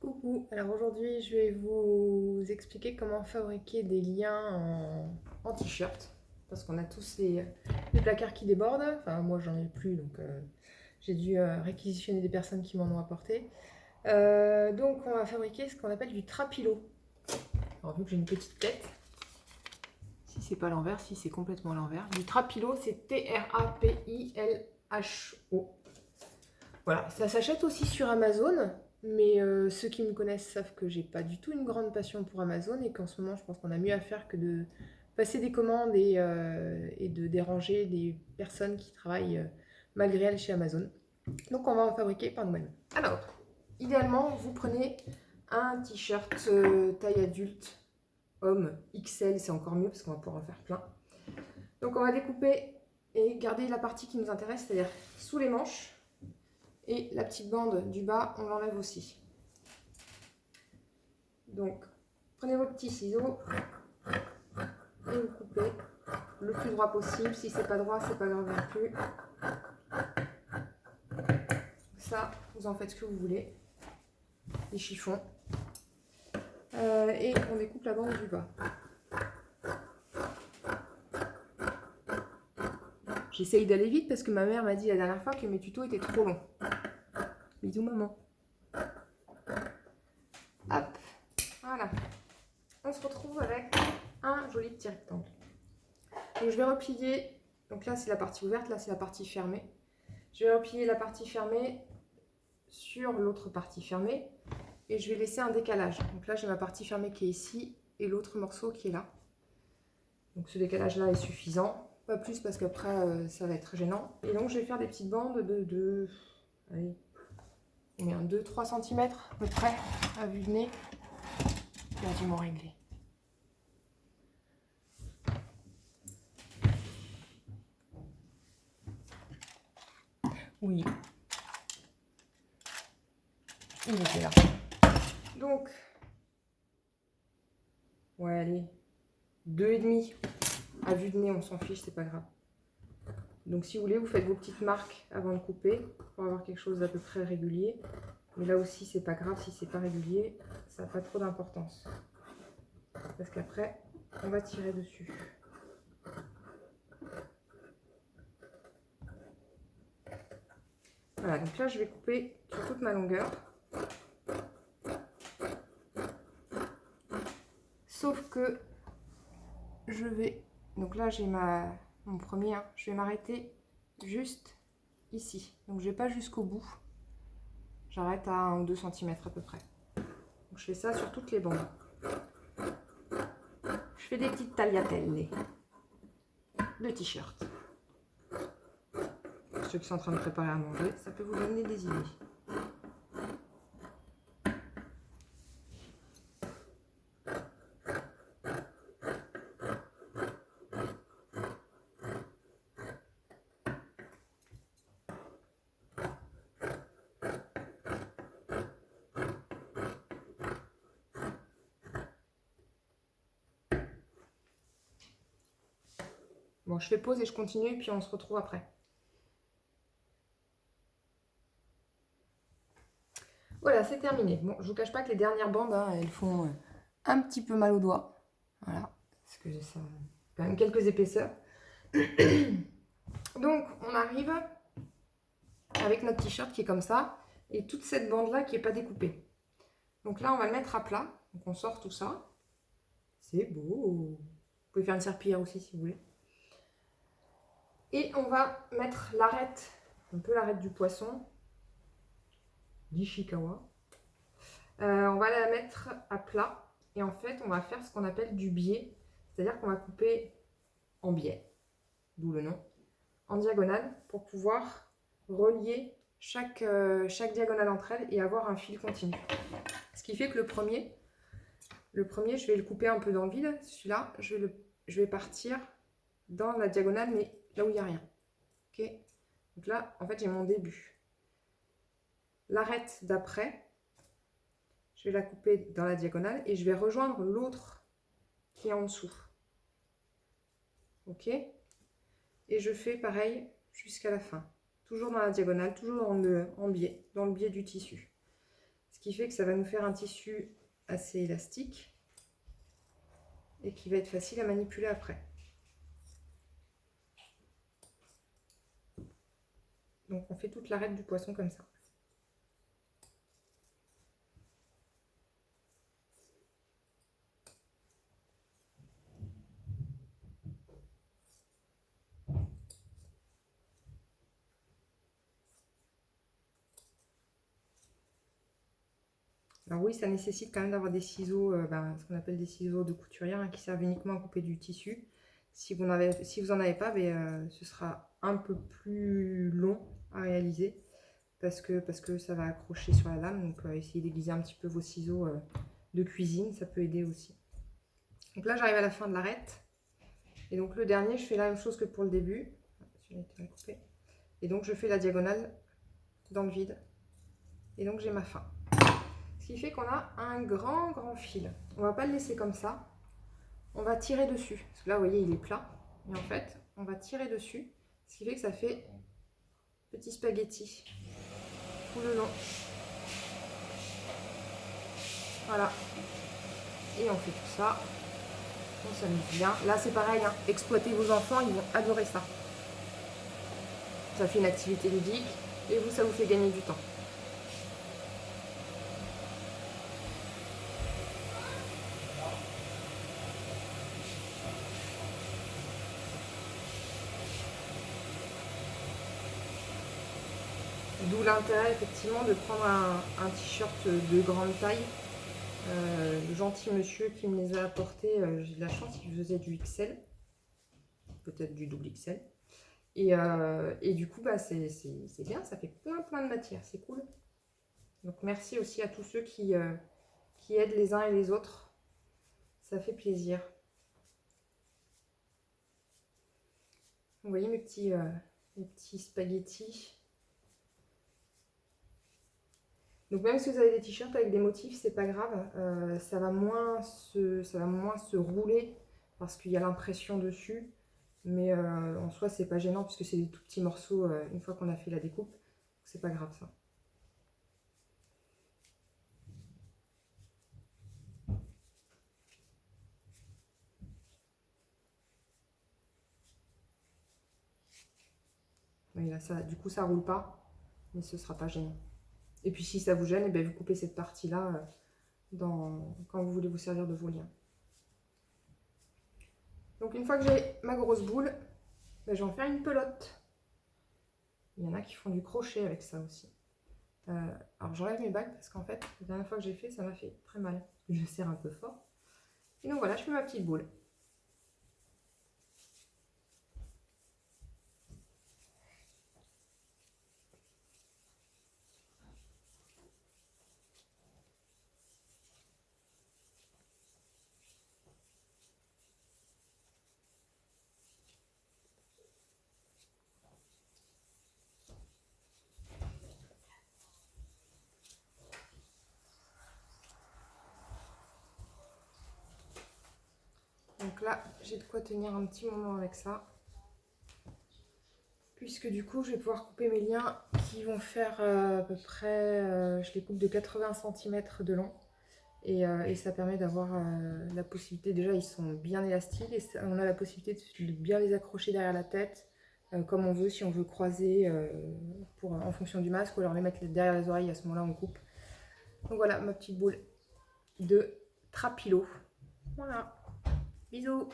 Coucou, alors aujourd'hui je vais vous expliquer comment fabriquer des liens en t-shirt parce qu'on a tous les placards qui débordent, enfin moi j'en ai plus donc j'ai dû réquisitionner des personnes qui m'en ont apporté. Donc on va fabriquer ce qu'on appelle du trapilo. Alors vu que j'ai une petite tête, si c'est pas l'envers, si c'est complètement l'envers, du trapilo c'est Trapilho. Voilà, ça s'achète aussi sur Amazon. Mais ceux qui me connaissent savent que j'ai pas du tout une grande passion pour Amazon et qu'en ce moment je pense qu'on a mieux à faire que de passer des commandes et de déranger des personnes qui travaillent malgré elles chez Amazon. Donc on va en fabriquer par nous-mêmes. Alors, idéalement, vous prenez un t-shirt taille adulte, homme, XL, c'est encore mieux parce qu'on va pouvoir en faire plein. Donc on va découper et garder la partie qui nous intéresse, c'est-à-dire sous les manches. Et la petite bande du bas, on l'enlève aussi. Donc, prenez vos petits ciseaux et vous coupez le plus droit possible. Si c'est pas droit, c'est pas grave non plus. Ça, vous en faites ce que vous voulez. Les chiffons. Et on découpe la bande du bas. J'essaye d'aller vite parce que ma mère m'a dit la dernière fois que mes tutos étaient trop longs. Bisous maman. Hop, voilà. On se retrouve avec un joli petit rectangle. Donc je vais replier, donc là c'est la partie ouverte, là c'est la partie fermée. Je vais replier la partie fermée sur l'autre partie fermée et je vais laisser un décalage. Donc là j'ai ma partie fermée qui est ici et l'autre morceau qui est là. Donc ce décalage là est suffisant, pas plus parce qu'après ça va être gênant. Et donc je vais faire des petites bandes de allez, 2-3 cm à peu près à vue de nez. Perdu réglé. Oui, il était là. Donc, ouais, allez, 2,5 à vue de nez, on s'en fiche, c'est pas grave. Donc, si vous voulez, vous faites vos petites marques avant de couper pour avoir quelque chose d'à peu près régulier. Mais là aussi, c'est pas grave si c'est pas régulier, ça n'a pas trop d'importance. Parce qu'après, on va tirer dessus. Voilà, donc là, je vais couper sur toute ma longueur. Sauf que je vais... Donc là, j'ai mon premier. Hein, je vais m'arrêter juste ici. Donc, je vais pas jusqu'au bout. J'arrête à 1 ou 2 cm à peu près. Donc, je fais ça sur toutes les bandes. Je fais des petites tagliatelles de t-shirt. Pour ceux qui sont en train de préparer à manger, ça peut vous donner des idées. Bon, je fais pause et je continue, puis on se retrouve après. Voilà, c'est terminé. Bon, je vous cache pas que les dernières bandes, hein, elles font un petit peu mal aux doigts. Voilà, parce que j'ai ça, quand même quelques épaisseurs. Donc, on arrive avec notre t-shirt qui est comme ça, et toute cette bande-là qui n'est pas découpée. Donc là, on va le mettre à plat. Donc, on sort tout ça. C'est beau. Vous pouvez faire une serpillière aussi si vous voulez. Et on va mettre l'arête, un peu l'arête du poisson, d'Ishikawa. On va la mettre à plat et en fait on va faire ce qu'on appelle du biais, c'est-à-dire qu'on va couper en biais, d'où le nom, en diagonale pour pouvoir relier chaque diagonale entre elles et avoir un fil continu. Ce qui fait que le premier je vais le couper un peu dans le vide, celui-là je vais partir dans la diagonale mais là où il n'y a rien. Ok, donc là en fait j'ai mon début. L'arête d'après, je vais la couper dans la diagonale et je vais rejoindre l'autre qui est en dessous. Ok? Et je fais pareil jusqu'à la fin. Toujours dans la diagonale, toujours dans le biais du tissu. Ce qui fait que ça va nous faire un tissu assez élastique et qui va être facile à manipuler après. Donc on fait toute l'arête du poisson comme ça. Alors oui, ça nécessite quand même d'avoir des ciseaux, ce qu'on appelle des ciseaux de couturière, hein, qui servent uniquement à couper du tissu. Si vous n'en avez pas, ce sera un peu plus long à réaliser parce que ça va accrocher sur la lame. Donc essayez d'aiguiser un petit peu vos ciseaux de cuisine, ça peut aider aussi. Donc là, j'arrive à la fin de l'arête. Et donc le dernier, je fais la même chose que pour le début. Celui-là était mal coupé. Et donc je fais la diagonale dans le vide. Et donc j'ai ma fin. Ce qui fait qu'on a un grand fil. On va pas le laisser comme ça. On va tirer dessus. Parce que là, vous voyez, il est plat. Et en fait, on va tirer dessus. Ce qui fait que ça fait petit spaghetti tout le long. Voilà. Et on fait tout ça. On s'amuse bien. Là, c'est pareil. Hein. Exploitez vos enfants, ils vont adorer ça. Ça fait une activité ludique. Et vous, ça vous fait gagner du temps. D'où l'intérêt effectivement de prendre un t-shirt de grande taille. Le gentil monsieur qui me les a apportés, j'ai de la chance, il faisait du XL, peut-être du double XL. Et du coup, c'est bien, ça fait plein de matière, c'est cool. Donc merci aussi à tous ceux qui aident les uns et les autres. Ça fait plaisir. Vous voyez mes petits spaghettis. Donc même si vous avez des t-shirts avec des motifs, c'est pas grave, ça va moins se rouler parce qu'il y a l'impression dessus. Mais en soi, c'est pas gênant puisque c'est des tout petits morceaux une fois qu'on a fait la découpe. C'est pas grave ça. Oui, là, du coup, ça roule pas, mais ce sera pas gênant. Et puis si ça vous gêne, vous coupez cette partie-là quand vous voulez vous servir de vos liens. Donc une fois que j'ai ma grosse boule, je vais en faire une pelote. Il y en a qui font du crochet avec ça aussi. Alors j'enlève mes bagues parce qu'en fait, la dernière fois que j'ai fait, ça m'a fait très mal. Je serre un peu fort. Et donc voilà, je fais ma petite boule. Donc là, j'ai de quoi tenir un petit moment avec ça. Puisque du coup, je vais pouvoir couper mes liens qui vont faire à peu près, je les coupe de 80 cm de long. Et ça permet d'avoir la possibilité, déjà ils sont bien élastiques et on a la possibilité de bien les accrocher derrière la tête comme on veut, si on veut croiser en fonction du masque, ou alors les mettre derrière les oreilles, à ce moment-là on coupe. Donc voilà ma petite boule de trapilo. Voilà, bisous.